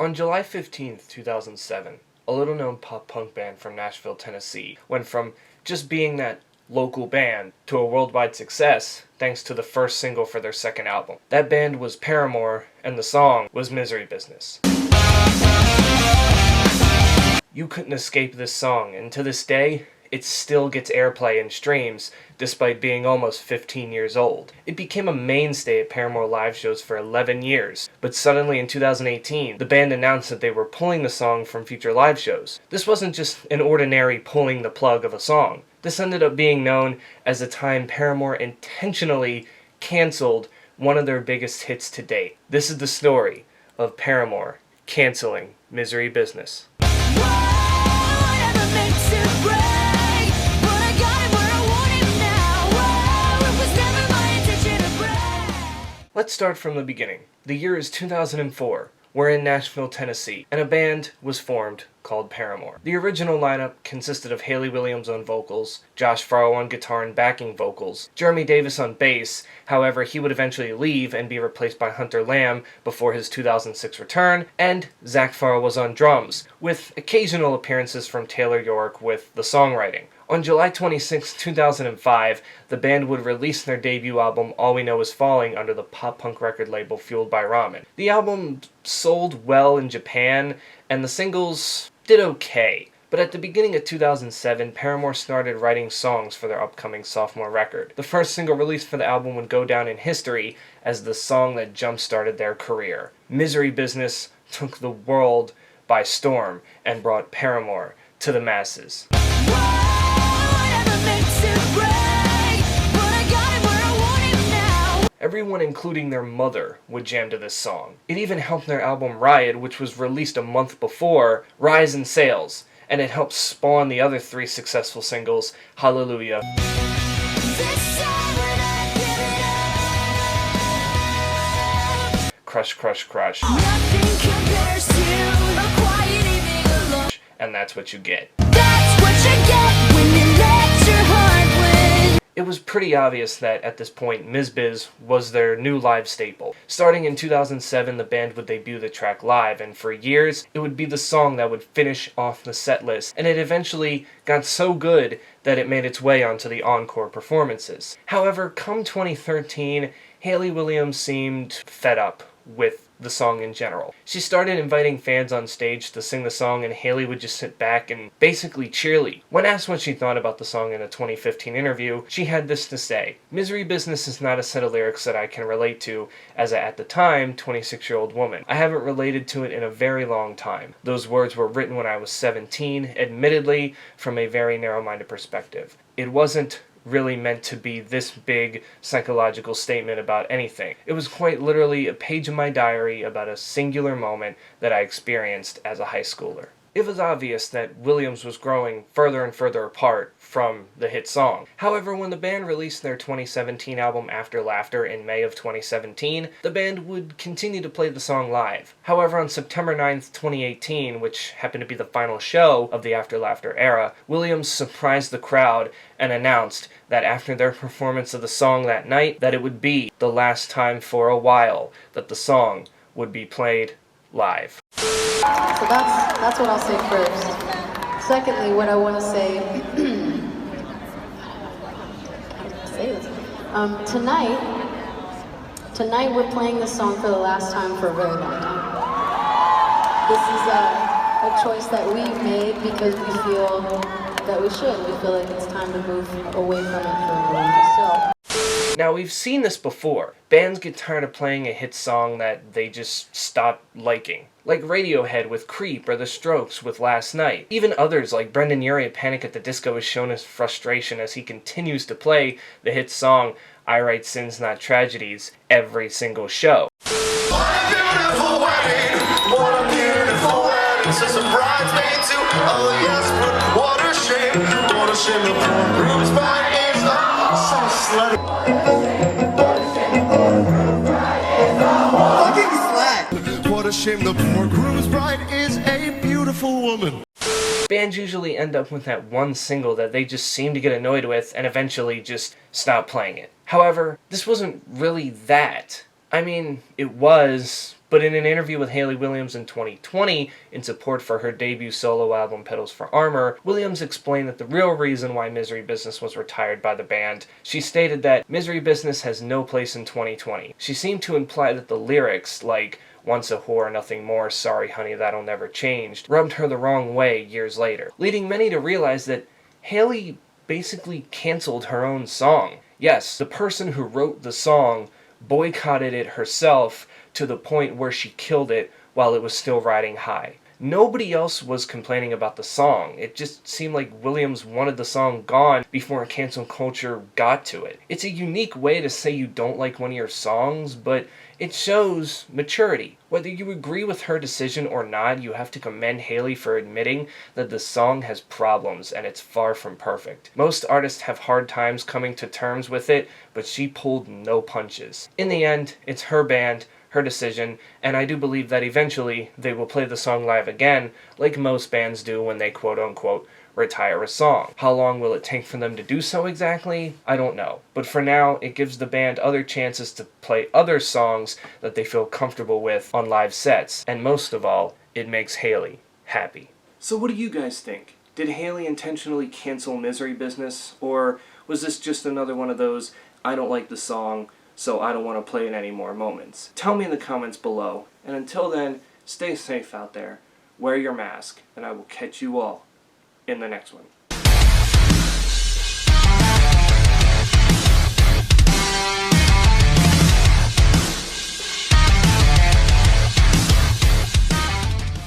On July 15th, 2007, a little-known pop-punk band from Nashville, Tennessee went from just being that local band to a worldwide success thanks to the first single for their second album. That band was Paramore, and the song was Misery Business. You couldn't escape this song, and to this day, it still gets airplay and streams, despite being almost 15 years old. It became a mainstay at Paramore live shows for 11 years, but suddenly in 2018, the band announced that they were pulling the song from future live shows. This wasn't just an ordinary pulling the plug of a song. This ended up being known as the time Paramore intentionally canceled one of their biggest hits to date. This is the story of Paramore canceling Misery Business. Let's start from the beginning. The year is 2004. We're in Nashville, Tennessee, and a band was formed called Paramore. The original lineup consisted of Hayley Williams on vocals, Josh Farro on guitar and backing vocals, Jeremy Davis on bass. However, he would eventually leave and be replaced by Hunter Lamb before his 2006 return, and Zach Farro was on drums, with occasional appearances from Taylor York with the songwriting. On July 26, 2005, the band would release their debut album, All We Know Is Falling, under the pop-punk record label Fueled by Ramen. The album sold well in Japan, and the singles did okay. But at the beginning of 2007, Paramore started writing songs for their upcoming sophomore record. The first single released for the album would go down in history as the song that jump-started their career. Misery Business took the world by storm and brought Paramore to the masses. Everyone, including their mother, would jam to this song. It even helped their album Riot, which was released a month before, rise in sales, and it helped spawn the other three successful singles, Hallelujah, Crush, Crush, Crush, and That's What You Get. That's what you get when you let your heart win. It was pretty obvious that at this point, Ms. Biz was their new live staple. Starting in 2007, the band would debut the track live, and for years, it would be the song that would finish off the set list, and it eventually got so good that it made its way onto the encore performances. However, come 2013, Hayley Williams seemed fed up with the song in general. She started inviting fans on stage to sing the song, and Hayley would just sit back and basically cheerlead. When asked what she thought about the song in a 2015 interview, she had this to say: "Misery Business is not a set of lyrics that I can relate to as a, at the time, 26-year-old woman. I haven't related to it in a very long time. Those words were written when I was 17, admittedly from a very narrow-minded perspective. It wasn't really meant to be this big psychological statement about anything. It was quite literally a page in my diary about a singular moment that I experienced as a high schooler." It was obvious that Williams was growing further and further apart from the hit song. However, when the band released their 2017 album After Laughter in May of 2017, the band would continue to play the song live. However, on September 9th, 2018, which happened to be the final show of the After Laughter era, Williams surprised the crowd and announced that after their performance of the song that night, that it would be the last time for a while that the song would be played live. So that's what I'll say first. Secondly, what I want to say, tonight we're playing this song for the last time for a very long time. This is a choice that we made because we feel that we should. We feel like it's time to move away from it for a while. Now, we've seen this before. Bands get tired of playing a hit song that they just stop liking. Like Radiohead with Creep, or The Strokes with Last Night. Even others like Brendan Urie of Panic at the Disco has shown his frustration as he continues to play the hit song I Write Sins Not Tragedies every single show. What a beautiful wedding, what a beautiful wedding, says a bridesmaid too. Oh yes, but what a shame the poor groom's bride is so slutty. What a shame the poor groom's bride is a beautiful woman. Bands usually end up with that one single that they just seem to get annoyed with and eventually just stop playing it. However, this wasn't really that. I mean, it was, But in an interview with Hayley Williams in 2020, in support for her debut solo album Petals for Armor, Williams explained that the real reason why Misery Business was retired by the band, she stated that Misery Business has no place in 2020. She seemed to imply that the lyrics, like "Once a whore, nothing more, sorry honey, that'll never change," rubbed her the wrong way years later, leading many to realize that Hayley basically canceled her own song. Yes, the person who wrote the song boycotted it herself to the point where she killed it while it was still riding high. Nobody else was complaining about the song. It just seemed like Williams wanted the song gone before cancel culture got to it. It's a unique way to say you don't like one of your songs, but it shows maturity. Whether you agree with her decision or not, you have to commend Hayley for admitting that the song has problems and it's far from perfect. Most artists have hard times coming to terms with it, but she pulled no punches. In the end, it's her band, her decision, and I do believe that eventually they will play the song live again, like most bands do when they quote-unquote retire a song. How long will it take for them to do so exactly? I don't know. But for now, it gives the band other chances to play other songs that they feel comfortable with on live sets, and most of all, it makes Hayley happy. So what do you guys think? Did Hayley intentionally cancel Misery Business, or was this just another one of those "I don't like the song, so I don't want to play it anymore" moments? Tell me in the comments below, and until then, stay safe out there, wear your mask, and I will catch you all in the next one.